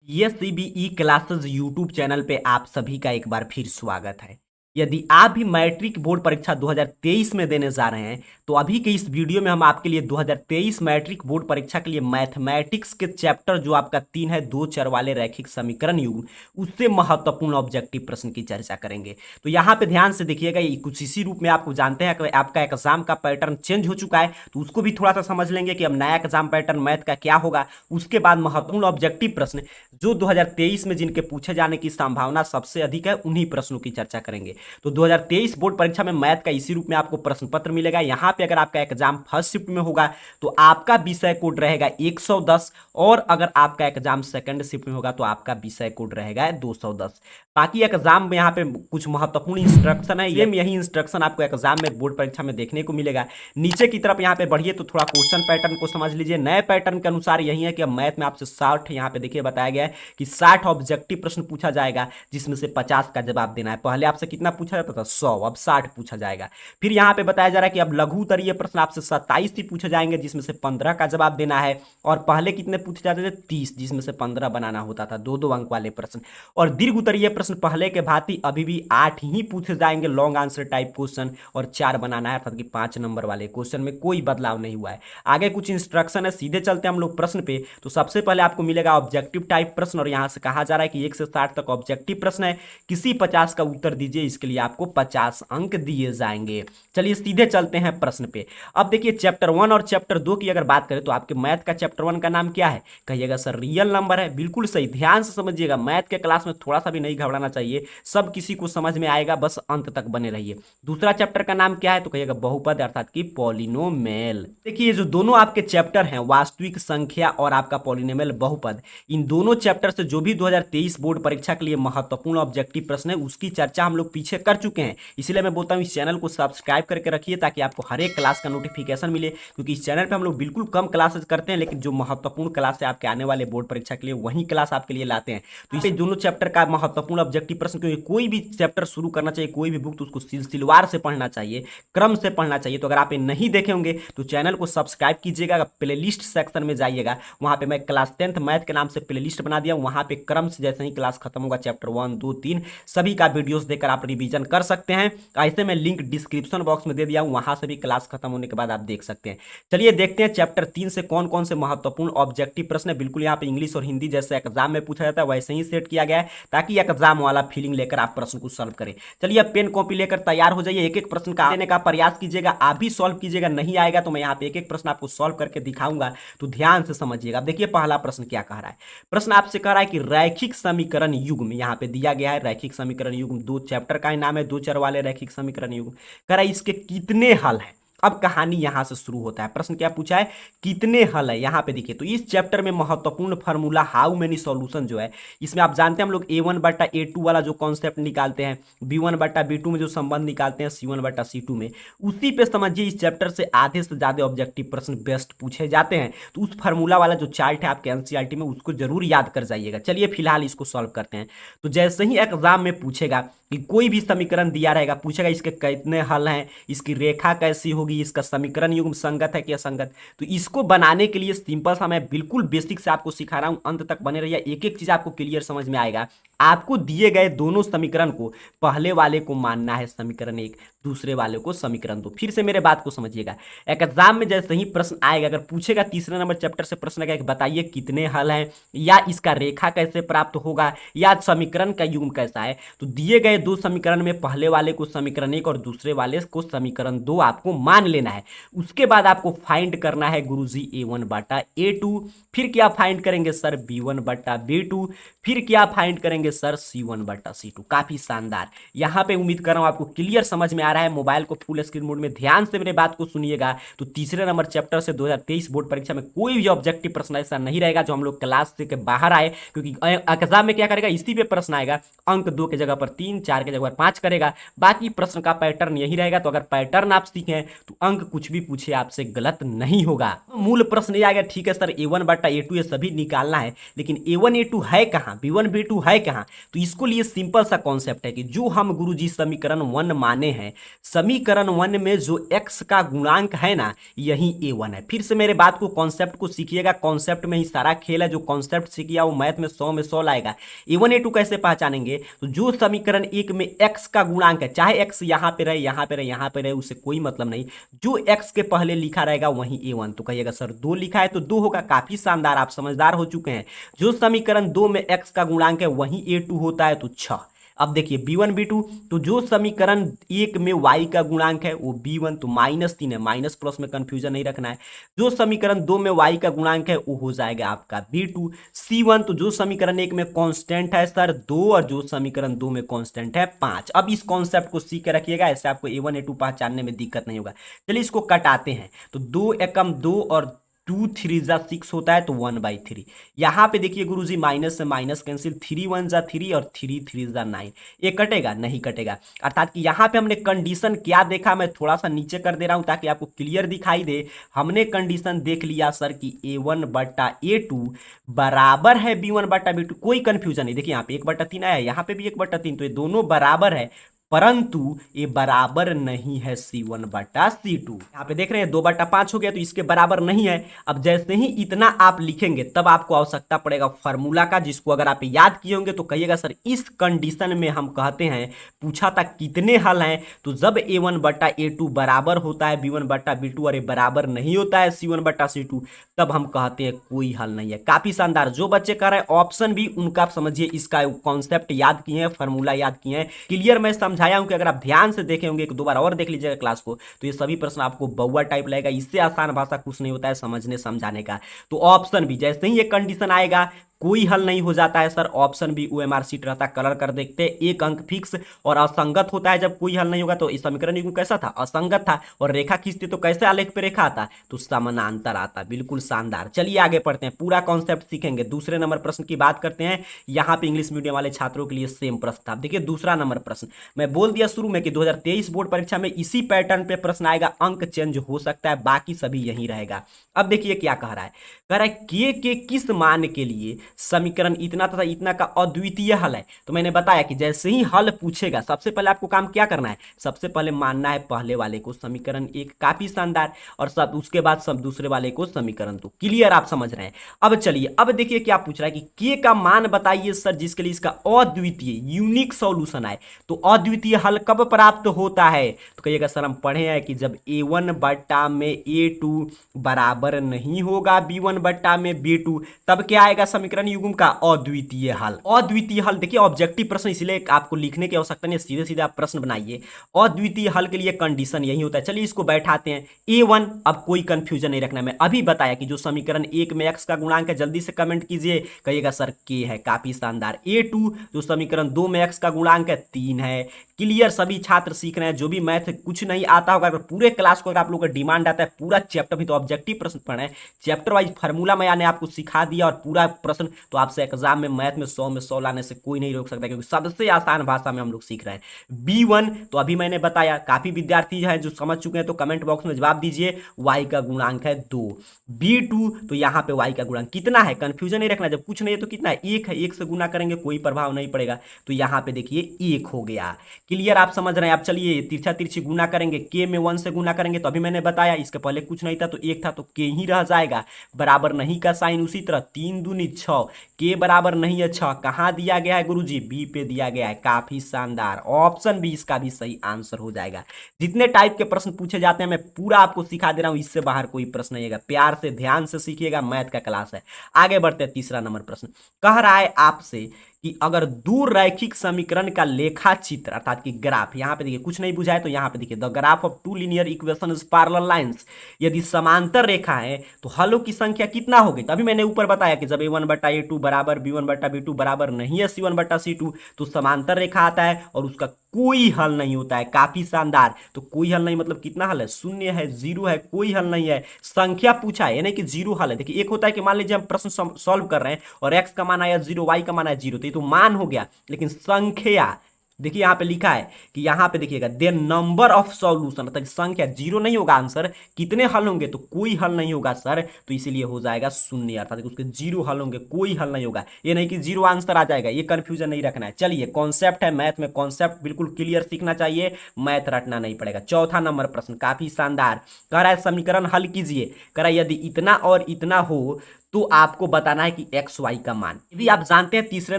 ये classes YouTube channel पे आप सभी का एक बार फिर स्वागत है। यदि आप भी मैट्रिक बोर्ड परीक्षा 2023 में देने जा रहे हैं तो अभी के इस वीडियो में हम आपके लिए 2023 मैट्रिक बोर्ड परीक्षा के लिए मैथमेटिक्स के चैप्टर जो आपका 3 है, दो चर वाले रैखिक समीकरण युग्म, उससे महत्वपूर्ण ऑब्जेक्टिव प्रश्न की चर्चा करेंगे। तो यहाँ पे ध्यान से देखिएगा, ये कुछ इसी रूप में आपको जानते हैं कि आपका एग्जाम का पैटर्न चेंज हो चुका है, तो उसको भी थोड़ा सा समझ लेंगे कि अब नया एग्जाम पैटर्न मैथ का क्या होगा। उसके बाद महत्वपूर्ण ऑब्जेक्टिव प्रश्न जो 2023 में जिनके पूछे जाने की संभावना सबसे अधिक है, उन्हीं प्रश्नों की चर्चा करेंगे। तो 2023 बोर्ड परीक्षा में मैथ का इसी रूप में आपको प्रश्न पत्र मिलेगा। यहां पे अगर आपका एग्जाम फर्स्ट शिफ्ट में होगा तो आपका विषय कोड रहेगा 110, और अगर आपका एग्जाम सेकंड शिफ्ट में होगा तो आपका विषय कोड रहेगा 210। बाकी एग्जाम में यहाँ पे कुछ महत्वपूर्ण इंस्ट्रक्शन है, सेम यही इंस्ट्रक्शन आपको एग्जाम में बोर्ड परीक्षा में देखने को मिलेगा। नीचे की तरफ यहाँ पे बढ़िए तो थोड़ा क्वेश्चन पैटर्न को समझ लीजिए। नए पैटर्न के अनुसार यही है कि अब मैथ में आपसे 60, यहाँ पे देखिए बताया गया है कि 60 ऑब्जेक्टिव प्रश्न पूछा जाएगा, जिसमें से 50 का जवाब देना है। पहले आपसे कितना पूछा जाता था? 100, अब 60 पूछा जाएगा। फिर यहाँ पे बताया जा रहा है कि अब लघु उत्तरीय प्रश्न आपसे 27 ही पूछे जाएंगे, जिसमें से 15 का जवाब देना है। और पहले कितने पूछे जाते थे? 30, जिसमें से 15 बनाना होता था, दो दो अंक वाले प्रश्न। और दीर्घ उत्तरीय प्रश्न पहले के भांति अभी भी 8 ही पूछे जाएंगे, लॉन्ग आंसर टाइप क्वेश्चन, और 4 बनाना है, अर्थात कि 5 नंबर वाले क्वेश्चन में कोई बदलाव नहीं हुआ है। आगे कुछ इंस्ट्रक्शन है, सीधे चलते हैं हम लोग प्रश्न पे। तो सबसे पहले आपको मिलेगा ऑब्जेक्टिव टाइप प्रश्न, और यहां से कहा जा रहा है कि 1 से 60 तक ऑब्जेक्टिव प्रश्न है, किसी 50 का उत्तर दीजिए, इसके लिए आपको 50 अंक दिए जाएंगे। चलिए सीधे चलते हैं प्रश्न पे। अब देखिए चैप्टर 1 और चैप्टर 2 की अगर बात करें तो आपके मैथ का चैप्टर 1 का नाम क्या है? कहिएगा सर रियल नंबर है। बिल्कुल सही, ध्यान से समझिएगा, मैथ के क्लास में थोड़ा सा भी नहीं घबराना चाहिए, सब किसी को समझ में आएगा, बस अंत तक बने रहिए। दूसरा चैप्टर का नाम क्या है? तो कहिएगा बहुपद, अर्थात कि पॉलिनोमियल। देखिए जो दोनों आपके चैप्टर हैं, वास्तविक संख्या और आपका पॉलिनोमियल बहुपद, इन दोनों चैप्टर से जो भी 2023 बोर्ड परीक्षा के लिए महत्वपूर्ण ऑब्जेक्टिव प्रश्न है उसकी चर्चा हम लोग पीछे कर चुके हैं। इसलिए मैं बोलता हूं इस चैनल को सब्सक्राइब करके रखिए ताकि आपको हर एक क्लास का नोटिफिकेशन मिले, क्योंकि इस चैनल पे हम लोग बिल्कुल कम क्लासेस करते हैं, लेकिन जो महत्वपूर्ण क्लास है आपके आने वाले बोर्ड परीक्षा के लिए वही क्लास आपके लिए लाते हैं। तो इस दोनों चैप्टर का महत्वपूर्ण ऑब्जेक्टिव प्रश्न, क्योंकि कोई भी चैप्टर शुरू करना चाहिए, कोई भी बुक, तो उसको सिलसिलेवार से पढ़ना चाहिए, क्रम से पढ़ना चाहिए। तो अगर आप ये नहीं देखे होंगे तो चैनल को सब्सक्राइब कीजिएगा, प्लेलिस्ट सेक्शन में जाइएगा, वहां पे मैं क्लास 10th मैथ के नाम से प्लेलिस्ट बना दिया, वहां पे क्रम से जैसे ही क्लास खत्म होगा चैप्टर 1, 2, 3 सभी का वीडियोस देखकर आप रिवीजन कर सकते हैं। ऐसे मैं लिंक डिस्क्रिप्शन बॉक्स में दे दिया हूं, वहां से भी क्लास खत्म होने के बाद आप देख सकते हैं। चलिए देखते हैं चैप्टर 3 से कौन कौन से महत्वपूर्ण ऑब्जेक्टिव प्रश्न है। बिल्कुल यहाँ पे इंग्लिश और हिंदी जैसे एग्जाम में पूछा जाता है वैसे ही सेट किया गया है, ताकि एग्जाम वाला फीलिंग लेकर आप प्रश्न को सॉल्व करें। चलिए अब पेन कॉपी लेकर तैयार हो जाइए, एक एक प्रश्न का देने का प्रयास कीजिएगा, आप भी सॉल्व कीजिएगा। नहीं आएगा तो मैं यहाँ पे एक एक प्रश्न आपको सॉल्व करके दिखाऊंगा, तो ध्यान से समझिएगा। अब देखिए पहला प्रश्न क्या कह रहा है। प्रश्न आपसे कह रहा है कि रैखिक समीकरण युग्म, यहाँ पे दिया गया है रैखिक समीकरण युग्म, दो चैप्टर का ही नाम है, दो चर वाले रैखिक समीकरण युग्म। कह रहा है इसके कितने हल हैं। अब कहानी यहां से शुरू होता है। प्रश्न क्या पूछा है? कितने हल है। यहां पे देखिए तो इस चैप्टर में महत्वपूर्ण फार्मूला हाउ मेनी सॉल्यूशन जो है, इसमें आप जानते हैं हम लोग A1/A2 वाला जो कॉन्सेप्ट निकालते हैं, B1/B2 में जो संबंध निकालते हैं, C1/C2 में, उसी पे समझिए इस चैप्टर से आधे से ज्यादा ऑब्जेक्टिव प्रश्न बेस्ट पूछे जाते हैं। तो उस फार्मूला वाला जो चार्ट है आपके एनसीईआरटी में, उसको जरूर याद कर जाइएगा। चलिए फिलहाल इसको सॉल्व करते हैं। तो जैसे ही एग्जाम में पूछेगा कि कोई भी समीकरण दिया रहेगा, पूछेगा इसके कितने हल हैं, इसकी रेखा कैसी होगी, इसका समीकरण युग्म संगत है कि असंगत। तो इसको बनाने के लिए सिंपल सा मैं बिल्कुल बेसिक से आपको सिखा रहा हूं, अंत तक बने रहिए, एक एक चीज आपको क्लियर समझ में आएगा। आपको दिए गए दोनों समीकरण को पहले वाले को मानना है समीकरण 1, दूसरे वाले को समीकरण 2। फिर से मेरे बात को समझिएगा, एग्जाम में जैसे ही प्रश्न आएगा, अगर पूछेगा तीसरे नंबर चैप्टर से प्रश्न आएगा कि बताइए कितने हल हैं, या इसका रेखा कैसे प्राप्त होगा, या समीकरण का युग्म कैसा है, तो दिए गए दो समीकरण में पहले वाले को समीकरण 1 और दूसरे वाले को समीकरण 2 आपको मान लेना है। उसके बाद आपको फाइंड करना है गुरुजी A1/A2, फिर क्या फाइंड करेंगे सर? B1/B2, फिर क्या फाइंड करेंगे सर? C1/C2। काफी शानदार। यहां पे उम्मीद कर रहा हूं आपको क्लियर समझ में आ रहा है। मोबाइल को फुल स्क्रीन मोड में ध्यान से मेरे बात को सुनिएगा। तो तीसरे नंबर चैप्टर से 2023 बोर्ड परीक्षा में कोई भी ऑब्जेक्टिव प्रश्न ऐसा नहीं रहेगा जो हम लोग क्लास से के बाहर आए, क्योंकि एग्जाम में क्या करेगा, इसी पे प्रश्न आएगा, अंक 2 की जगह पर 3, 4 की जगह पर 5 करेगा, बाकी प्रश्न का पैटर्न यही रहेगा। तो अगर पैटर्न आप सीखें तो अंक कुछ भी पूछे आपसे गलत नहीं होगा। मूल प्रश्न ये आ गया, ठीक है सर A1/A2 ये सभी निकालना है, लेकिन A1 A2 है कहां, B1 B2 है कहां? यहाँ। तो इसको लिए सिंपल सा कॉन्सेप्ट है कि जो हम गुरुजी समीकरण 1 माने हैं, समीकरण 1 में जो x का गुणांक है ना, यही a1 है। फिर से मेरे बात को, कॉन्सेप्ट को सीखिएगा, कॉन्सेप्ट में ही सारा खेल है। जो कॉन्सेप्ट सीखिए वो मैथ में 100 में 100 लाएगा। a1 a2 कैसे पहचानेंगे? तो जो समीकरण 1 में x का गुणांक है, चाहे x यहाँ पे रहे, यहाँ पे रहे, यहाँ पे रहे, उससे कोई मतलब नहीं, जो x के पहले लिखा रहेगा वही a1। तो कहिएगा सर 2 लिखा है तो 2 होगा। काफी शानदार, आप समझदार हो चुके हैं। जो समीकरण 2 में x का गुणांक है वही a2 होता है, तो 6। अब देखिए b1 b2, तो जो समीकरण 1 में y का गुणांक है वो b1, तो -3 है, माइनस प्लस में कंफ्यूजन नहीं रखना है। जो समीकरण 2 में y का गुणांक है वो हो जाएगा आपका b2। c1, तो जो समीकरण 1 में कांस्टेंट है सर 2, और जो समीकरण 2 में कांस्टेंट है 5। अब इस कॉन्सेप्ट को सीख के रखिएगा, ऐसे आपको a1 a2 पहचानने में दिक्कत नहीं होगा। चलिए इसको कटाते हैं, तो 2 एकम 2 और 2 3 जा 6 होता है, तो 1/3। यहाँ पे देखिए गुरुजी माइनस से माइनस कैंसिल, 3 1 जा 3 और 3 3 जा 9। ये कटेगा? नहीं कटेगा। अर्थात कि यहाँ पे हमने कंडीशन क्या देखा, मैं थोड़ा सा नीचे कर दे रहा हूँ ताकि आपको क्लियर दिखाई दे। हमने कंडीशन देख लिया सर कि a1/a2 बराबर है b1/b2। कोई कंफ्यूजन नहीं। देखिए यहाँ पे 1/3 आया है, यहाँ पे भी 1/3, तो ये दोनों बराबर है, परंतु ये बराबर नहीं है c1/c2। यहाँ पे देख रहे हैं 2/5 हो गया, तो इसके बराबर नहीं है। अब जैसे ही इतना आप लिखेंगे तब आपको आवश्यकता पड़ेगा फॉर्मूला का, जिसको अगर आप याद किए होंगे तो कहिएगा सर इस कंडीशन में हम कहते हैं, पूछा था कितने हल हैं, तो जब a1/a2 बराबर होता है b1/b2 और ये बराबर नहीं होता है c1/c2, तब हम कहते हैं कोई हल नहीं है। काफी शानदार। जो बच्चे कर रहे हैं ऑप्शन भी, उनका आप समझिए इसका कॉन्सेप्ट याद किए हैं, फॉर्मूला याद किए हैं, क्लियर मैं समझाया हूं कि अगर आप ध्यान से देखे होंगे, एक दो बार और देख लीजिएगा क्लास को, तो ये सभी प्रश्न आपको बउआ टाइप लगेगा। इससे आसान भाषा कुछ नहीं होता है समझने समझाने का। तो ऑप्शन भी जैसे ही ये कंडीशन आएगा कोई हल नहीं हो जाता है सर, ऑप्शन भी ओएमआर सीट रहता है। कलर कर देखते हैं, 1 अंक फिक्स और असंगत होता है जब कोई हल नहीं होगा। तो इस समीकरण युग्म कैसा था? असंगत था। और रेखा खींचते तो कैसे आलेख पे रेखा आता? तो समानांतर आता। बिल्कुल शानदार। चलिए आगे पढ़ते हैं, पूरा कॉन्सेप्ट सीखेंगे। दूसरे नंबर प्रश्न की बात करते हैं। यहाँ पे इंग्लिश मीडियम वाले छात्रों के लिए सेम प्रश्न था। देखिए दूसरा नंबर प्रश्न, मैं बोल दिया शुरू में कि 2023 बोर्ड परीक्षा में इसी पैटर्न पे प्रश्न आएगा, अंक चेंज हो सकता है, बाकी सभी यही रहेगा। अब देखिए क्या कह रहा है, कह रहा है के किस मान के लिए समीकरण इतना तथा इतना का अद्वितीय हल है। तो मैंने बताया कि जैसे ही हल पूछेगा सबसे पहले आपको काम क्या करना है, सबसे पहले मानना है पहले वाले को समीकरण 1। काफी शानदार। और सब उसके बाद सब दूसरे वाले को समीकरण 2। क्लियर, आप समझ रहे हैं। अब चलिए अब देखिए क्या पूछ रहा है कि के का मान बताइए सर जिसके लिए इसका अद्वितीय यूनिक सॉल्यूशन आए। तो अद्वितीय हल कब प्राप्त होता है? तो कहिएगा सर हम पढ़े हैं कि जब a1/a2 बराबर नहीं होगा b1/b2, तब क्या आएगा समीकरण युग्म का? अद्वितीय हल। अद्वितीय हल देखिए ऑब्जेक्टिव प्रश्न, इसलिए आपको लिखने की आवश्यकता नहीं, सीधे सीधे आप प्रश्न बनाइए। अद्वितीय हल के लिए कंडीशन यही होता है। चलिए इसको बैठाते हैं। a1, अब कोई कंफ्यूजन नहीं रखना। मैं अभी बताया कि जो समीकरण 1 में x का गुणांक है, जल्दी से कमेंट कीजिए, कहिएगा सर k है। काफी शानदार। a2, जो समीकरण 2 में x का गुणांक है 3 है। क्लियर, सभी छात्र सीख रहे हैं। जो भी मैथ कुछ नहीं आता होगा, अगर पूरे क्लास को अगर आप लोग का डिमांड आता है पूरा चैप्टर भी, तो ऑब्जेक्टिव प्रश्न पढ़े, चैप्टर वाइज फार्मूला मैंने आपको सिखा दिया और पूरा प्रश्न, तो आपसे एग्जाम में मैथ में 100 में 100 लाने से कोई नहीं रोक सकता, क्योंकि सबसे आसान भाषा में हम लोग सीख रहे हैं। b1, तो अभी मैंने बताया, काफी विद्यार्थी हैं जो समझ चुके हैं, तो कमेंट बॉक्स में जवाब दीजिए। y का गुणांक है 2। b2, तो यहाँ पे y का गुणांक कितना है, कंफ्यूजन नहीं रखना। जब कुछ नहीं है तो कितना है, 1 है। 1 से गुना करेंगे कोई प्रभाव नहीं पड़ेगा, तो यहाँ पे देखिए 1 हो गया। क्लियर, आप समझ रहे हैं। आप चलिए तिरछा तिरछी गुना करेंगे, के में 1 से गुना करेंगे, तो अभी मैंने बताया इसके पहले कुछ नहीं था तो 1 था, तो के ही रह जाएगा। बराबर नहीं का साइन उसी तरह, 3 दूनी 6, के बराबर नहीं है 6, कहाँ दिया गया है गुरुजी? बी पे दिया गया है। काफी शानदार। ऑप्शन बी इसका भी सही आंसर हो जाएगा। जितने टाइप के प्रश्न पूछे जाते हैं मैं पूरा आपको सिखा दे रहा हूं, इससे बाहर कोई प्रश्न नहीं है। प्यार से ध्यान से सीखिएगा, मैथ का क्लास है। आगे बढ़ते हैं। तीसरा नंबर प्रश्न कह रहा है आपसे कि अगर दो रैखिक समीकरण का लेखा चित्र अर्थात कि ग्राफ, यहाँ पे देखिए कुछ नहीं बुझाए तो यहाँ पे देखिए the graph of two linear equation is parallel lines, यदि समांतर रेखा है तो हलों की संख्या कितना होगी? तभी मैंने ऊपर बताया कि जब a1/a2 बराबर b1/b2 बराबर नहीं है c1/c2, तो समांतर रेखा आता है और उसका कोई हल नहीं होता है। काफी शानदार। तो कोई हल नहीं मतलब कितना हल है? शून्य है, 0 है, कोई हल नहीं है। संख्या पूछा है यानी कि 0 हल है। देखिए एक होता है कि मान लीजिए हम प्रश्न सॉल्व कर रहे हैं और x का मान आया 0, y का मान आया 0, तो ये तो मान हो गया, लेकिन संख्या देखिए यहाँ पे लिखा है कि यहाँ पे देखिएगा देयर नंबर ऑफ सॉल्यूशन, मतलब संख्या, जीरो नहीं होगा आंसर, कितने हल होंगे तो कोई हल नहीं होगा सर, तो इसीलिए हो जाएगा शून्य, अर्थात उसके जीरो हल होंगे, कोई हल नहीं होगा। ये नहीं कि जीरो आंसर आ जाएगा, ये कंफ्यूजन नहीं रखना है। चलिए कॉन्सेप्ट है मैथ में, कॉन्सेप्ट बिल्कुल क्लियर सीखना चाहिए, मैथ रटना नहीं पड़ेगा। चौथा नंबर प्रश्न काफी शानदार, कह रहा है समीकरण हल कीजिए, कह रहा है यदि इतना और इतना हो तो आपको बताना है कि एक्स वाई का मान। यदि आप जानते हैं तीसरे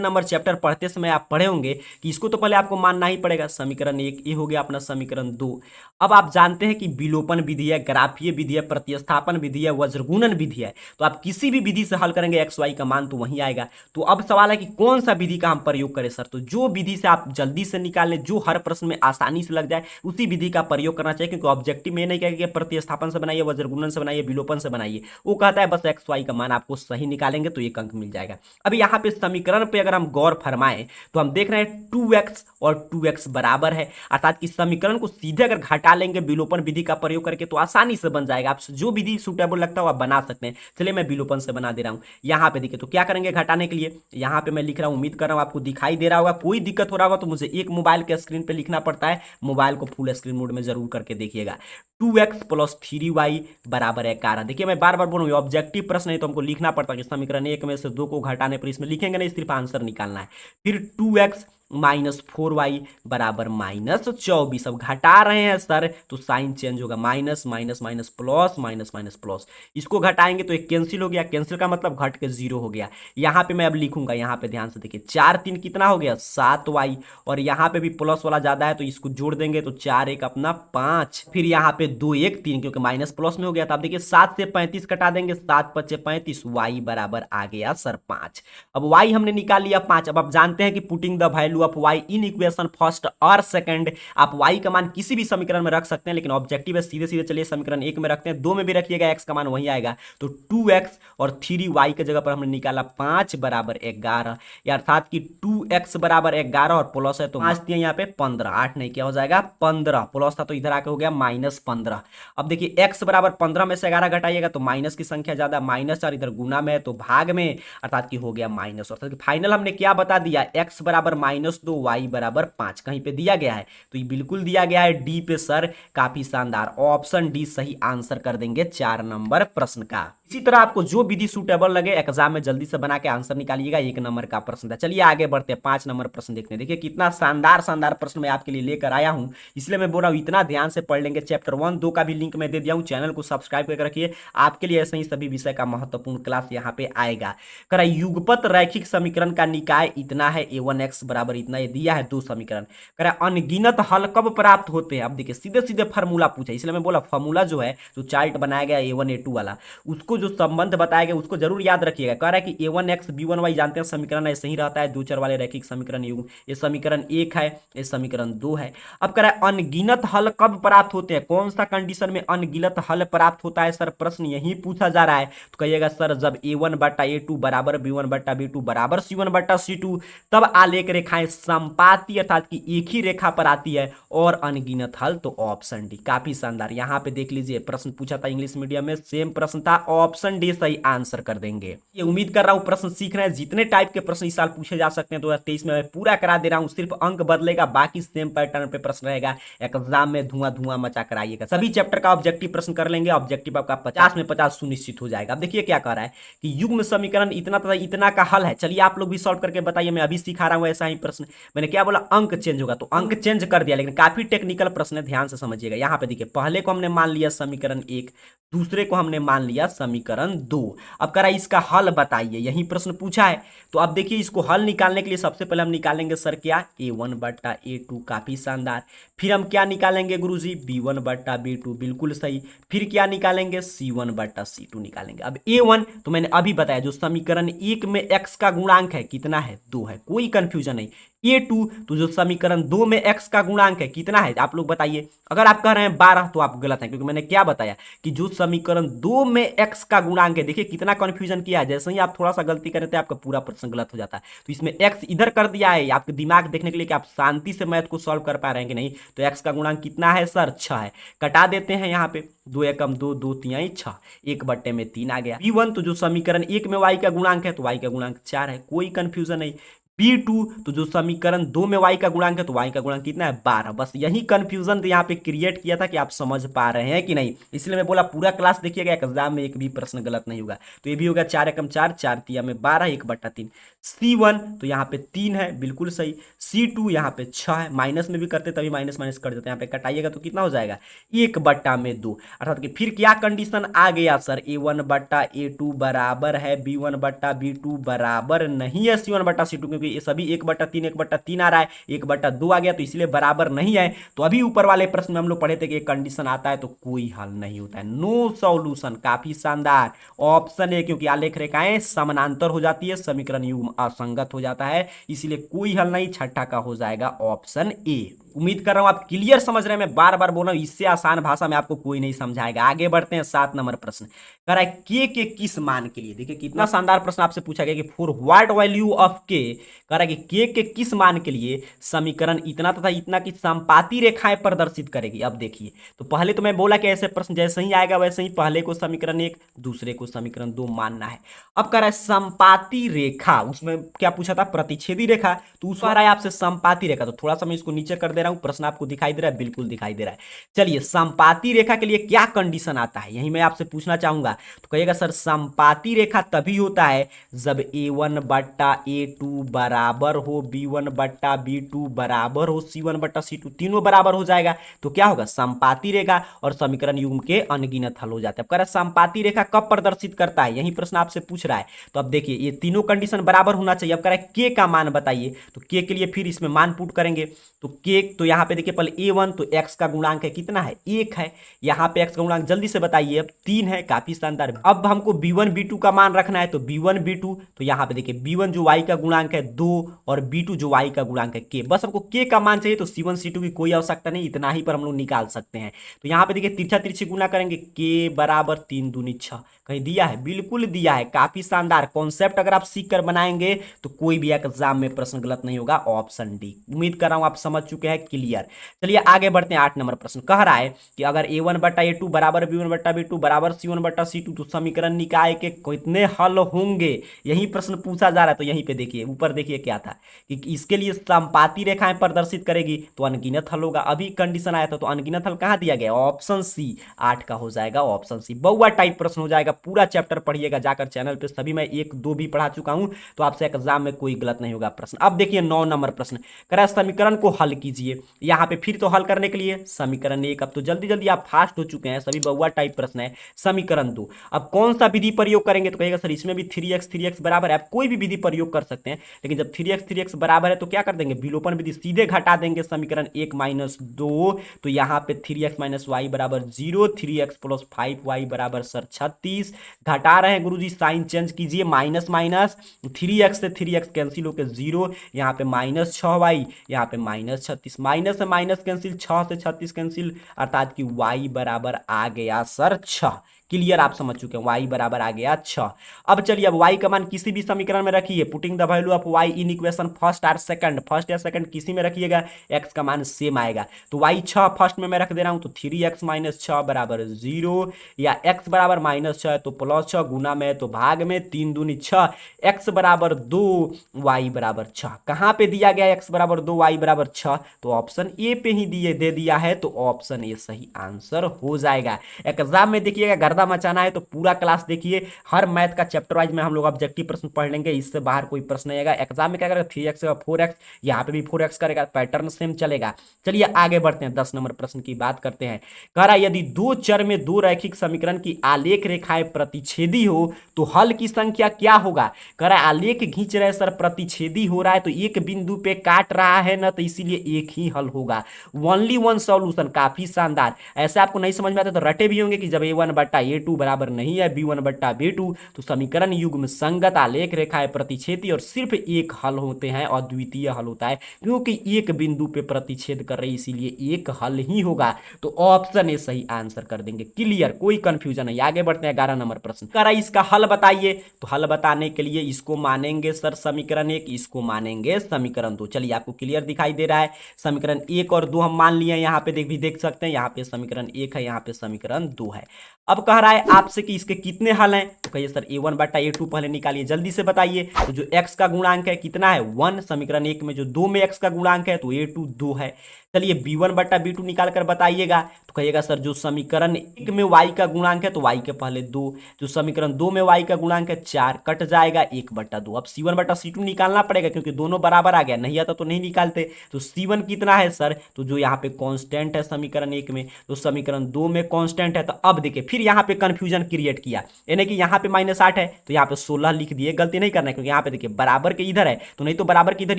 नंबर चैप्टर पढ़ते समय आप पढ़े होंगे कि इसको तो पहले आपको मानना ही पड़ेगा। समीकरण एक ये हो गया अपना समीकरण दो। अब आप जानते हैं कि विलोपन विधि है, ग्राफीय विधि है, प्रतिस्थापन विधि है, वज्रगुणन विधि है, तो आप किसी भी विधि से हल करेंगे एक्स वाई का मान तो वहीं आएगा। तो अब सवाल है कि कौन सा विधि का हम प्रयोग करें सर, तो जो विधि से आप जल्दी से निकाल लें, जो हर प्रश्न में आसानी से लग जाए, उसी विधि का प्रयोग करना चाहिए। क्योंकि ऑब्जेक्टिव में नहीं कहेगा कि प्रतिस्थापन से बनाइए, वज्रगुणन से बनाइए, विलोपन से बनाइए, वो कहता है बस एक्स वाई का मान आपको सही निकालेंगे तो एक अंक मिल जाएगा। अब यहाँ पे समीकरण पे अगर हम गौर फरमाएं तो हम देख रहे हैं 2x और 2x बराबर है, अर्थात कि समीकरण को सीधे अगर घटा लेंगे विलोपन विधि का प्रयोग करके तो आसानी से बन जाएगा। आप जो विधि सुटेबल लगता है आप बना सकते हैं। चलिए मैं विलोपन से बना दे रहा हूं। यहाँ पे देखिए तो क्या करेंगे घटाने के लिए, यहाँ पे मैं लिख रहा हूं, उम्मीद कर रहा हूं आपको दिखाई दे रहा होगा। कोई दिक्कत हो रहा होगा तो मुझे एक मोबाइल के स्क्रीन पे लिखना पड़ता है, मोबाइल को फुल स्क्रीन मोड में जरूर करके देखिएगा। 2x प्लस 3y बराबर 11। देखिए मैं बार बार बोलूंगा ऑब्जेक्टिव प्रश्न है तो हमको लिखना पड़ता है कि समीकरण एक में से दो को घटाने पर इसमें लिखेंगे नहीं, सिर्फ आंसर निकालना है। फिर 2x माइनस 4y बराबर माइनस 24। अब घटा रहे हैं सर तो साइन चेंज होगा, minus minus minus plus, minus minus plus, इसको घटाएंगे तो एक कैंसिल हो गया, कैंसिल का मतलब घट के जीरो हो गया। यहाँ पे मैं अब लिखूंगा, यहाँ पे ध्यान से देखिए 4 3 कितना हो गया 7y, और यहाँ पे भी प्लस वाला ज्यादा है तो इसको जोड़ देंगे तो 4 1 अपना 5, फिर यहाँ पे 2 1 3 क्योंकि माइनस प्लस में हो गया। तो आप देखिए 7 से 35 कटा देंगे, 7 5 35, y बराबर आ गया सर 5। अब y हमने निकाल लिया 5। अब आप जानते हैं कि putting the value of y in equation first और सेकंड, आप y का मान किसी भी समीकरण में रख सकते हैं, लेकिन ऑब्जेक्टिव है सीधे सीधे चलिए समीकरण एक में रखते हैं, दो में भी रखिएगा x का मान वही आएगा। तो 2x और 3y के जगह पर हमने निकाला 5 बराबर 11, अर्थात कि 2x बराबर 11 और प्लस है तो 5 दिए यहाँ पे 15, 8 नहीं क्या हो जाएगा 15, प्लस था तो इधर आके हो गया -15। अब देखिए x बराबर 15 में से 11 घटाइएगा तो माइनस की संख्या ज्यादा, माइनस और इधर गुना में है तो भाग में, अर्थात कि हो गया माइनस। अर्थात फाइनल हमने क्या बता दिया, x बराबर -2 y बराबर 5 कहीं पे दिया गया है तो ये बिल्कुल दिया गया है डी पे सर। काफी शानदार, ऑप्शन डी सही आंसर कर देंगे 4 नंबर प्रश्न का। इसी तरह आपको जो विधि सूटेबल लगे एग्जाम में जल्दी से बना के आंसर निकालिएगा, 1 नंबर का प्रश्न था। चलिए आगे बढ़ते हैं, 5 नंबर प्रश्न देखते हैं। देखिए कितना शानदार शानदार प्रश्न मैं आपके लिए लेकर आया हूं, इसलिए मैं बोल रहा हूं इतना ध्यान से पढ़ लेंगे। चैप्टर 1 2 का भी लिंक मैं दे दिया हूं, चैनल को सब्सक्राइब करके रखिए, आपके लिए ऐसे ही सभी विषय का महत्वपूर्ण क्लास यहाँ पे आएगा। करा युगपत रैखिक समीकरण का निकाय इतना है, a1x बराबर इतना, ये दिया है 2 समीकरण। करा अनगिनत हल कब प्राप्त होते हैं, अब देखिए सीधे सीधे फार्मूला पूछा, इसलिए मैं बोला फार्मूला जो है जो चार्ट बनाया गया a1 a2 वाला, उसको जो संबंध बताया गया उसको जरूर याद रखिएगा। कह रहा है कि a1x b1y जानते हैं समीकरण ऐसे ही रहता है, दो चर वाले रैखिक समीकरण युग्म, ये समीकरण 1 है, ये समीकरण 2 है। अब कह रहा है अनगिनत हल कब प्राप्त होते हैं, कौन सा कंडीशन में अनगिनत हल प्राप्त होता है सर, प्रश्न यही पूछा जा रहा है। तो कहिएगा सर जब a1 बटा a2 बराबर b1 बटा b2 बराबर c1 बटा c2, तब आलेख रेखाएं संपाती अर्थात कि एक ही रेखा पर आती है और अनगिनत हल, तो ऑप्शन डी। काफी शानदार, यहां पे देख लीजिए प्रश्न पूछा था इंग्लिश मीडियम में, सेम प्रश्न था, ऑप्शन डी सही आंसर कर देंगे। ये उम्मीद कर रहा हूं प्रश्न सीख रहे हैं, जितने टाइप के प्रश्न इस साल पूछे जा सकते हैं 2023 में मैं पूरा करा दे रहा हूं, सिर्फ अंक बदलेगा, बाकी सेम पैटर्न पे प्रश्न रहेगा। एग्जाम में धुआं धुआं मचा कर आइएगा, सभी चैप्टर का ऑब्जेक्टिव प्रश्न कर लेंगे, ऑब्जेक्टिव आपका 50 में 50 सुनिश्चित हो जाएगा। अब देखिए क्या कह रहा है कि युग्म समीकरण इतना तथा इतना का हल है, चलिए आप लोग भी सॉल्व करके बताइए, मैं अभी सिखा रहा हूं ऐसा ही प्रश्न। मैंने क्या बोला, अंक चेंज होगा, तो अंक चेंज कर दिया, लेकिन काफी टेक्निकल प्रश्न है, ध्यान से समझिएगा। यहाँ पे देखिए पहले को हमने मान लिया समीकरण 1, दूसरे को हमने मान लिया समीकरण 2। अब करा इसका हल बताइए, यही प्रश्न पूछा है। तो अब देखिए इसको हल निकालने के लिए सबसे पहले हम निकालेंगे सर क्या, a1 बटा a2, काफी शानदार। फिर हम क्या निकालेंगे गुरुजी, b1 बटा b2, बिल्कुल सही। फिर क्या निकालेंगे, c1 बटा c2 निकालेंगे। अब a1 तो मैंने अभी बताया, जो समीकरण 1 में x का गुणांक है कितना है, 2 है, कोई कंफ्यूजन नहीं। a2 तो जो समीकरण 2 में x का गुणांक है कितना है, आप लोग बताइए। अगर आप कह रहे हैं 12 तो आप गलत हैं, क्योंकि मैंने क्या बताया कि जो समीकरण 2 में x का गुणांक है, देखिए कितना कंफ्यूजन किया है, जैसे ही आप थोड़ा सा गलती करें तो आपका पूरा प्रश्न गलत हो जाता है। तो इसमें x इधर कर दिया है, आपके दिमाग देखने के लिए कि आप शांति से मैथ को सॉल्व कर पा रहे हैं कि नहीं। तो x का गुणांक कितना है सर, 6 है, कटा देते हैं यहाँ पे, 2 एकम 2, 2 तिहाई 6, 1/3 आ गया। b1 तो जो समीकरण 1 में y का गुणांक है तो y का गुणांक 4 है, कोई कंफ्यूजन नहीं। B2 तो जो समीकरण 2 में y का गुणांक है तो y का गुणांक कितना है 12। बस यही कंफ्यूजन यहाँ पे क्रिएट किया था कि आप समझ पा रहे हैं कि नहीं, इसलिए मैं बोला पूरा क्लास देखिएगा, एग्जाम में एक भी प्रश्न गलत नहीं होगा। तो ये भी होगा 4 एकम 4, 4 तिया में 12, 1/3। C1 तो यहाँ पे 3 है, बिल्कुल सही। C2 यहाँ पे 6 है, माइनस में भी करते तभी माइनस माइनस कर देते हैं, यहाँ पे कटाइएगा तो कितना हो जाएगा 1/2। अर्थात कि फिर क्या कंडीशन आ गया सर, A1/A2 बराबर है B1/B2 बराबर नहीं है C1/C2, क्योंकि ये सभी 1/3 1/3 आ रहा है, 1/2 आ गया तो इसलिए बराबर नहीं है। तो अभी ऊपर वाले प्रश्न में हम लोग पढ़े थे कि एक कंडीशन आता है तो कोई हल नहीं होता है, नो सॉल्यूशन। काफी शानदार ऑप्शन है, क्योंकि आलेख रेखाएं समानांतर हो जाती है, समीकरण युग्म असंगत हो जाता है, इसीलिए कोई हल नहीं, छठा का हो जाएगा ऑप्शन ए। उम्मीद कर रहा हूं आप क्लियर समझ रहे हैं, मैं बार बार बोल रहा हूं, इससे आसान भाषा में आपको कोई नहीं समझाएगा। आगे बढ़ते हैं 7 नंबर प्रश्न, कह रहा है के किस मान के लिए। देखिए कितना शानदार प्रश्न आपसे पूछा गया कि फॉर व्हाट वैल्यू ऑफ के, कह रहा है कि के किस मान के लिए समीकरण इतना तथा इतना की समपाती रेखाएं प्रदर्शित करेगी। अब देखिए, तो पहले तो मैं बोला कि ऐसे प्रश्न जैसे ही आएगा वैसे ही पहले को समीकरण 1 दूसरे को समीकरण 2 मानना है। अब कह रहा है समपाती रेखा, उसमें क्या पूछा था, प्रतिच्छेदी रेखा, तो उस रहा है आपसे समपाती रेखा। तो थोड़ा सा मैं इसको नीचे कर दे रहा हूं, प्रश्न आपको दिखाई दे रहा है, बिल्कुल दिखाई दे रहा है। चलिए, समपाती रेखा के लिए क्या कंडीशन आता है, यही मैं आपसे पूछना चाहूंगा। तो कहिएगा सर समपाती रेखा तभी होता है जब A1/A2 बराबर हो, B1/B2 बराबर हो, C1/C2 तीनों बराबर हो जाएगा तो क्या होगा समपाती रेखा, और समीकरण युग्म के अनगिनत हल हो जाते हैं। अब कह रहा है समपाती रेखा कब प्रदर्शित करता है, यही प्रश्न आपसे पूछ रहा है। तो अब देखिए ये तीनों कंडीशन बराबर होना चाहिए। अब कह रहा है के का मान बताइए, तो के के लिए फिर इसमें मान पुट करेंगे। तो के, तो यहां पे देखिए पहले A1 तो x का गुणांक है कितना है 1 है, यहां पे x का गुणांक जल्दी से बताइए, अब 3 है, काफी शानदार। अब हमको B1 B2 का मान रखना है, तो B1 B2 तो यहां पे देखिए B1 जो y का गुणांक है 2 और B2 जो y का गुणांक है k, बस हमको k का मान चाहिए। तो C1 C2 की कोई आवश्यकता नहीं, इतना ही पर हम लोग निकाल सकते हैं। तो यहां पे देखिए तिरछा तिरछी गुना करेंगे, k बराबर 3 दूनी 6, कहीं दिया है, बिल्कुल दिया है, काफी शानदार कॉन्सेप्ट। अगर आप सीख कर बनाएंगे तो कोई भी एग्जाम में प्रश्न गलत नहीं होगा, ऑप्शन डी। उम्मीद कर रहा हूं आप समझ चुके हैं, क्लियर। चलिए आगे बढ़ते हैं, 8 नंबर प्रश्न कह रहा है कि अगर A1/A2 बराबर B1/B2 बराबर C1/C2 तो समीकरण निकाय के कितने हल होंगे, यही प्रश्न पूछा जा रहा है। तो यहीं पे देखिए, ऊपर देखिए क्या था कि इसके लिए समपाती रेखाएं प्रदर्शित करेगी तो अनगिनत हल होगा। अभी कंडीशन आया था तो अनगिनत हल कहां दिया गया, ऑप्शन सी, 8 का हो जाएगा ऑप्शन सी। बहुआ टाइप प्रश्न हो जाएगा, पूरा चैप्टर पढ़िएगा जाकर चैनल पे, सभी मैं 1 2 भी पढ़ा चुका हूं, तो आपसे एग्जाम में कोई गलत नहीं होगा प्रश्न। अब देखिए 9 नंबर प्रश्न, कह रहा है समीकरण को हल कीजिए। यहां पे फिर तो हल करने के लिए समीकरण 1, अब तो जल्दी जल्दी आप फास्ट हो चुके हैं, सभी बहुआ टाइप प्रश्न है। समीकरण 2, अब कौन सा विधि प्रयोग करेंगे, तो कहेगा सर इसमें भी 3x बराबर है, आप कोई भी विधि प्रयोग कर सकते हैं, लेकिन जब 3x बराबर है तो क्या कर देंगे, विलोपन विधि सीधे घटा देंगे समीकरण 1 - 2, तो यहां पे 3x - y बराबर 0, 3x + 5y बराबर सर 36, घटा रहे हैं गुरुजी, साइन चेंज कीजिए, माइनस माइनस 3x से 3x कैंसिल होकर 0, यहाँ पे -6y, यहाँ पे -36, माइनस से माइनस कैंसिल, 6 से 36 कैंसिल, अर्थात कि y बराबर आ गया सर 6। क्लियर, आप समझ चुके हैं, y बराबर आ गया 6। अब चलिए, अब y का मान किसी भी समीकरण में रखिए, putting the value of y in equation first और सेकंड, फर्स्ट या सेकंड किसी में रखिएगा, x का मान सेम आएगा। तो y 6 फर्स्ट में मैं रख दे रहा हूं, तो 3x - 6 बराबर 0, या x बराबर -6 है तो +6, गुना में तो भाग में, 3 दूनी 6, x बराबर 2, y बराबर 6। कहां पे दिया गया x बराबर 2, y बराबर 6, तो ऑप्शन ए पे ही दे दिया है, तो ऑप्शन ए सही आंसर हो जाएगा। एग्जाम में देखिएगा गर्दा मचाना है तो पूरा क्लास देखिए, हर मैथ का चैप्टर वाइज में हम लोग ऑब्जेक्टिव प्रश्न पढ़ लेंगे, इससे बाहर कोई प्रश्न नहीं आएगा। एग्जाम में क्या करेगा, 3x का 4x, यहाँ पे भी 4x करेगा, पैटर्न सेम चलेगा। चलिए आगे बढ़ते हैं, 10 नंबर प्रश्न की बात करते हैं। कह रहा है यदि दो चर में दो रैखिक समीकरण की आलेख रेखाएं प्रतिच्छेदी हो तो हल की संख्या क्या होगा। कह रहा है आलेख खींच रहे सर, प्रतिच्छेदी हो रहा है तो एक बिंदु पे काट रहा है ना, तो इसीलिए एक ही हल होगा, ओनली वन सॉल्यूशन। काफी शानदार, ऐसे आपको नहीं समझ में आता तो रटे भी होंगे कि जब A1/A2 बराबर नहीं है B1/B2 तो समीकरण युग्म संगत, आलेख रेखाएं प्रतिच्छेदी और सिर्फ एक हल होते हैं, अद्वितीय हल होता है, क्योंकि एक बिंदु पे प्रतिच्छेद कर रही, इसीलिए एक हल ही होगा। तो ऑप्शन ए सही आंसर कर देंगे। क्लियर, कोई कंफ्यूजन नहीं। आगे बढ़ते हैं, 11 नंबर प्रश्न कह रहा है इसका हल बताइए। तो हल बताने के लिए इसको मानेंगे सर समीकरण 1, इसको मानेंगे समीकरण 2। चलिए आपको क्लियर दिखाई दे रहा है, समीकरण 1 और 2 हम मान लिए, यहाँ पे देख सकते हैं, यहाँ पे समीकरण 1 है, यहाँ पे समीकरण 2 है। अब कह रहा है आपसे कि इसके कितने हल हैं, तो कहिए सर a1 बटा a2 पहले निकालिए, जल्दी से बताइए। तो जो x का गुणांक है कितना है 1, समीकरण 1 में जो 2 में x का गुणांक है तो a2 2 है। चलिए b1 बटा b2 निकाल कर बताइएगा, तो कहिएगा सर जो समीकरण 1 में y का गुणांक है तो y के पहले 2, जो समीकरण 2 में y का गुणांक है 4, कट जाएगा 1 बटा 2। अब c1 बटा c2 निकालना पड़ेगा क्योंकि दोनों बराबर आ गया, नहीं आता तो नहीं निकालते। तो c1 कितना है सर, तो जो यहाँ पे कांस्टेंट है समीकरण 1 में, तो समीकरण 2 में कांस्टेंट है। तो अब देखिए फिर यहाँ पे कंफ्यूजन क्रिएट किया, यानी कि यहाँ पे -8 है तो यहाँ पे 16 लिख दिए, गलती नहीं करना है क्योंकि यहाँ पे देखिए बराबर के इधर है, तो नहीं तो बराबर के इधर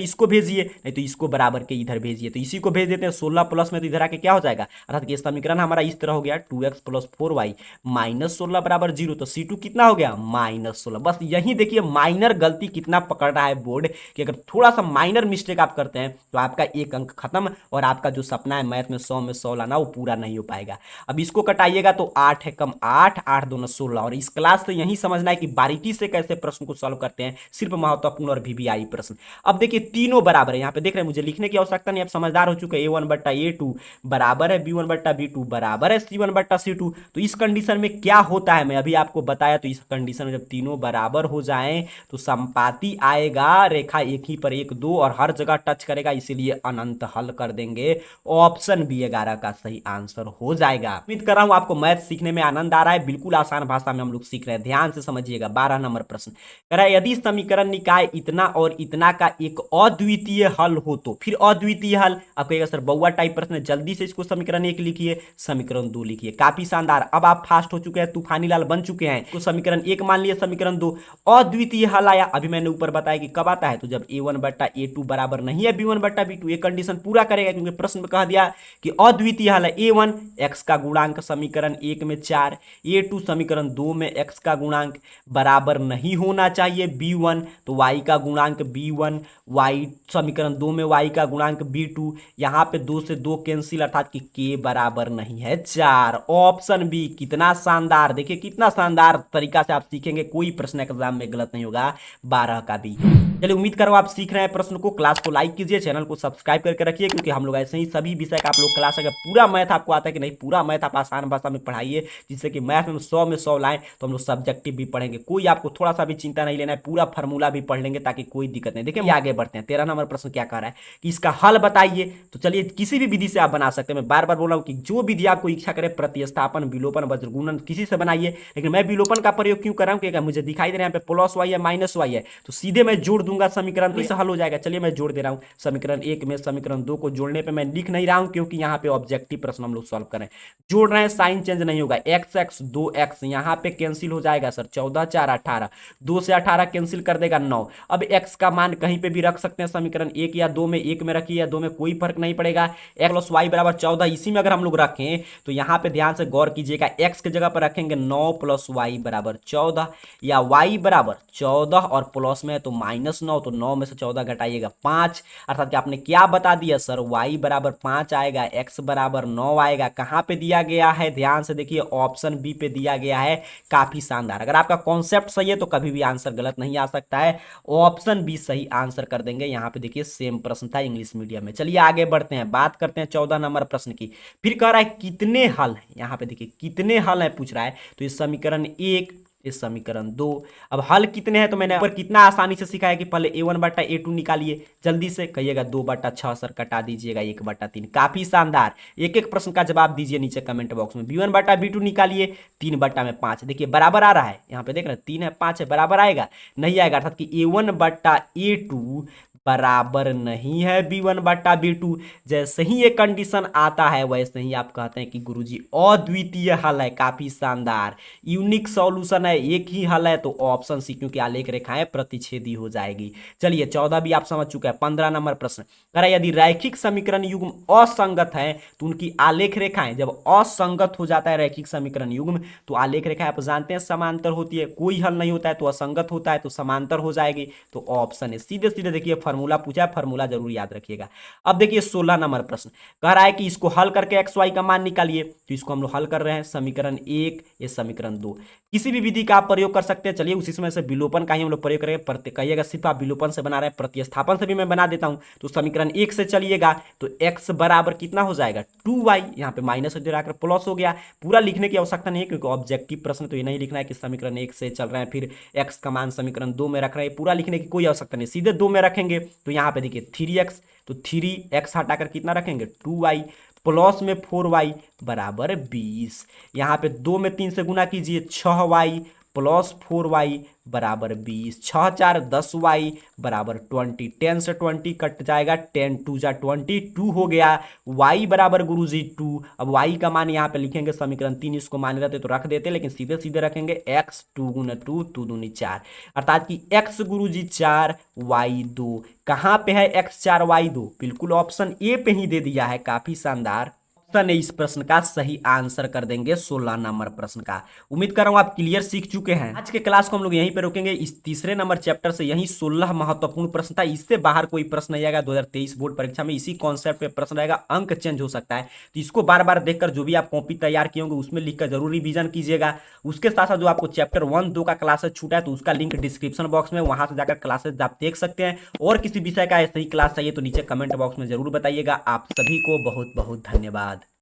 इसको भेजिए, नहीं तो इसको बराबर के इधर भेजिए, तो इसी को भेज देते हैं 16 प्लस में, तो इधर आके क्या हो जाएगा, अर्थात ये समीकरण हमारा इस तरह हो गया 2x प्लस 4y माइनस 16 बराबर 0। तो c2 कितना हो गया -16। बस यही देखिए माइनर गलती कितना पकड़ रहा है बोर्ड, कि अगर थोड़ा सा माइनर मिस्टेक आप करते हैं तो आपका एक अंक खत्म, और आपका जो सपना है मैथ में 100 में 100 लाना वो पूरा नहीं हो पाएगा। अब इसको कटाइएगा तो 8 है कम 8, 8 दूना 16। और इस क्लास से यही समझना है कि बारीकी से कैसे प्रश्न को सॉल्व करते हैं, सिर्फ महत्वपूर्ण और वीवीआई प्रश्न। अब देखिए तीनों बराबर है, यहाँ पे देख रहे हैं, मुझे लिखने की आवश्यकता नहीं, आप समझदार हो चुके हैं। a1 बट्टा a2 बराबर है b1 बट्टा b2 बराबर है c1 बट्टा c2। तो इस कंडीशन में क्या होता है मैं अभी आपको बताया, तो इस कंडीशन में जब तीनों बराबर हो जाएं तो संपाती आएगा, रेखा एक ही पर 1 2 और हर जगह टच करेगा, इसीलिए अनंत हल कर देंगे। ऑप्शन बी 11 का सही आंसर हो जाएगा। उम्मीद कर रहा हूं आपको मैथ सीखने में आनंद आ रहा है, बिल्कुल आसान भाषा में हम लोग सीख रहे हैं, ध्यान से समझिएगा। 12 नंबर प्रश्न कह रहा है यदि समीकरण निकाय इतना और इतना का एक अद्वितीय हल हो तो, फिर अद्वितीय हल आप कहिएगा सर बउआ टाइप प्रश्न, जल्दी से इसको समीकरण 1 लिखिए, समीकरण 2 लिखिए, काफी शानदार। अब आप फास्ट हो चुके हैं, तूफानी लाल बन चुके हैं। तो समीकरण 1 मान लिया, समीकरण 2 अद्वितीय हल आया। अभी मैंने ऊपर बताया कि कब आता है, तो जब a1 बट्टा a2 बराबर नहीं है b1 बट्टा b2, ये कंडीशन पूरा करेगा क्योंकि प्रश्न में कह दिया कि अद्वितीय हल है। a1 x का गुणांक समीकरण 1 में 4, a2 समीकरण 2 में x का गुणांक बराबर नहीं होना चाहिए b1, तो y का गुणांक b1, y समीकरण 2 में y का गुणांक b2, यहाँ पे 2 से 2 कैंसिल, अर्थात कि k बराबर नहीं है 4। ऑप्शन बी, कितना शानदार, देखिए कितना शानदार तरीका से आप सीखेंगे, कोई प्रश्न एग्जाम में गलत नहीं होगा, 12 का भी। चलिए उम्मीद करो आप सीख रहे हैं प्रश्न को। क्लास को लाइक कीजिए, चैनल को सब्सक्राइब करके रखिए, क्योंकि हम लोग ऐसे ही सभी विषय का आप लोग क्लास, अगर पूरा मैथ आपको आता है कि नहीं, पूरा मैथ आप आसान भाषा में पढ़ाइए, जिससे कि मैथ में 100 में 100 लाएं, तो हम लोग सब्जेक्टिव भी पढ़ेंगे। कोई आपको थोड़ा सा भी चिंता नहीं लेना है, पूरा फार्मूला भी पढ़ लेंगे ताकि कोई दिक्कत नहीं। देखिए आगे बढ़ते हैं। 13 नंबर प्रश्न क्या कह रहा है कि इसका हल बताइए। तो चलिए किसी भी विधि से आप बना सकते हैं, मैं बार बार बोल रहा हूँ कि जो विधि आपको इच्छा करे, प्रतिस्थापन, विलोपन, वज्रगुणन, किसी से बनाइए, लेकिन मैं विलोपन का प्रयोग क्यों कर रहा हूँ, क्योंकि मुझे दिखाई दे रहा है यहाँ पे प्लस वाई है माइनस वाई है, तो सीधे मैं जोड़ दूंगा समीकरण, तो हल हो जाएगा। चलिए मैं जोड़ दे रहा हूं, समीकरण 1 में समीकरण 2 को जोड़ने पे मैं लिख नहीं रहा हूं क्योंकि यहां पे ऑब्जेक्टिव प्रश्न हम लोग सॉल्व कर रहे हैं। जोड़ रहे हैं, साइन चेंज नहीं होगा, x x 2x यहां पे कैंसिल हो जाएगा सर, 14 4 18, 2 से 18 कैंसिल कर देगा 9। अब x का मान कहीं पे भी रख सकते हैं, समीकरण 1 या 2 में, 1 में रखिए या 2 में, कोई फर्क नहीं पड़ेगा। x प्लस y बराबर 14, इसी में अगर हम लोग रखें तो यहां पे ध्यान से गौर कीजिएगा, x की जगह पर रखेंगे 9 प्लस y बराबर 14, या y बराबर 14 और प्लस में है तो -9, तो 9 में से 14 घटाइएगा 5, अर्थात कि आपने क्या बता दिया सर, y बराबर 5 आएगा, x बराबर 9 आएगा। कहां पे दिया गया है, ध्यान से देखिए, ऑप्शन बी पे दिया गया है। काफी शानदार, अगर आपका कॉन्सेप्ट सही है तो कभी भी आंसर गलत नहीं आ सकता है। ऑप्शन बी सही आंसर कर देंगे। यहां पे देखिए सेम प्रश्न था इंग्लिश मीडियम में। चलिए आगे बढ़ते हैं, बात करते हैं 14 नंबर प्रश्न की। फिर कह रहा है कितने हल है, यहां पे देखिए कितने हल है पूछ रहा है, तो इस समीकरण 1, इस समीकरण 2, अब हल कितने हैं तो मैंने ऊपर कितना आसानी से सिखाया कि पहले a1 बटा a2 निकालिए, जल्दी से कहिएगा 2 बटा 6 सर, कटा दीजिएगा 1 बटा 3। काफी शानदार, एक एक प्रश्न का जवाब दीजिए नीचे कमेंट बॉक्स में। b1 बटा b2 निकालिए, 3 बटा में 5, देखिए बराबर आ रहा है, यहाँ पे देख रहे हैं 3 है 5 है, बराबर आएगा नहीं आएगा, अर्थात कि a1 बटा a2 बराबर नहीं है b1 बटा b2। जैसे ही ये कंडीशन आता है वैसे ही आप कहते हैं कि गुरुजी अद्वितीय हल है। काफी शानदार, यूनिक सॉल्यूशन है, एक ही हल है, तो ऑप्शन सी, क्योंकि आलेख रेखाएं प्रतिच्छेदी हो जाएगी। चलिए 14 भी आप समझ चुके हैं। 15 नंबर प्रश्न कह रहा है यदि रैखिक समीकरण युग्म असंगत है तो उनकी आलेख रेखाएं, जब असंगत हो जाता है रैखिक समीकरण युग्म, तो आलेख रेखाएं आप जानते हैं समांतर होती है, कोई हल नहीं होता है तो असंगत होता है तो समांतर हो जाएगी। तो ऑप्शन है, सीधे सीधे देखिए फार्मूला पूछा है, फार्मूला जरूर याद रखिएगा। अब देखिए 16 नंबर प्रश्न कह रहा है कि इसको हल करके एक्स वाई का मान निकालिए। तो इसको हम लोग हल कर रहे हैं, समीकरण 1 ये समीकरण 2। किसी भी विधि का आप प्रयोग कर सकते हैं। चलिए उसी समय से विलोपन का ही हम लोग प्रयोग करेंगे। कहिएगा सिर्फ आप विलोपन से बना रहे हैं, प्रतिस्थापन से भी मैं बना देता हूं। तो समीकरण 1 से चलिएगा तो x बराबर कितना हो जाएगा 2y, यहाँ पे माइनस आकर प्लस हो गया। पूरा लिखने की आवश्यकता नहीं है क्योंकि ऑब्जेक्टिव प्रश्न तो ये नहीं लिखना है कि समीकरण 1 से चल रहे हैं फिर x का मान समीकरण 2 में रख रहे हैं। पूरा लिखने की कोई आवश्यकता नहीं, सीधे 2 में रखेंगे। तो यहाँ पे देखिए 3x, तो 3x हटाकर कितना रखेंगे 2y, प्लस में 4y बराबर 20। यहाँ पे 2 में 3 से गुना कीजिए 6y प्लस 4y बराबर 20, 6 4 10y बराबर 20, 10 से 20 कट जाएगा, 10 2 जा 22 हो गया। y बराबर गुरुजी 2। अब y का मान यहाँ पे लिखेंगे समीकरण 3, इसको मान रहते तो रख देते लेकिन सीधे सीधे रखेंगे x 2 गुना 2 2 दूनी 4, अर्थात कि x गुरुजी 4 y 2। कहाँ पे है x 4 y 2? बिल्कुल ऑप्शन ए पे ही दे दिया है, काफी शानदार। ने इस प्रश्न का सही आंसर कर देंगे 16 नंबर प्रश्न का। उम्मीद कर रहा हूं आप क्लियर सीख चुके हैं। आज के क्लास को हम लोग यहीं पे रोकेंगे। इस तीसरे नंबर चैप्टर से यही 16 महत्वपूर्ण प्रश्न था, इससे बाहर कोई प्रश्न नहीं आएगा 2023 बोर्ड परीक्षा में। इसी कॉन्सेप्ट पे प्रश्न रहेगा, अंक चेंज हो सकता है, तो इसको बार बार देखकर जो भी आप कॉपी तैयार किए होंगे उसमें लिखकर जरूर रिवीजन कीजिएगा। उसके साथ साथ जो आपको चैप्टर 1 2 का क्लासेस छूटा है तो उसका लिंक डिस्क्रिप्शन बॉक्स में, वहां से जाकर क्लासेस आप देख सकते हैं। और किसी विषय का ऐसे ही क्लास चाहिए तो नीचे कमेंट बॉक्स में जरूर बताइएगा। आप सभी को बहुत बहुत धन्यवाद।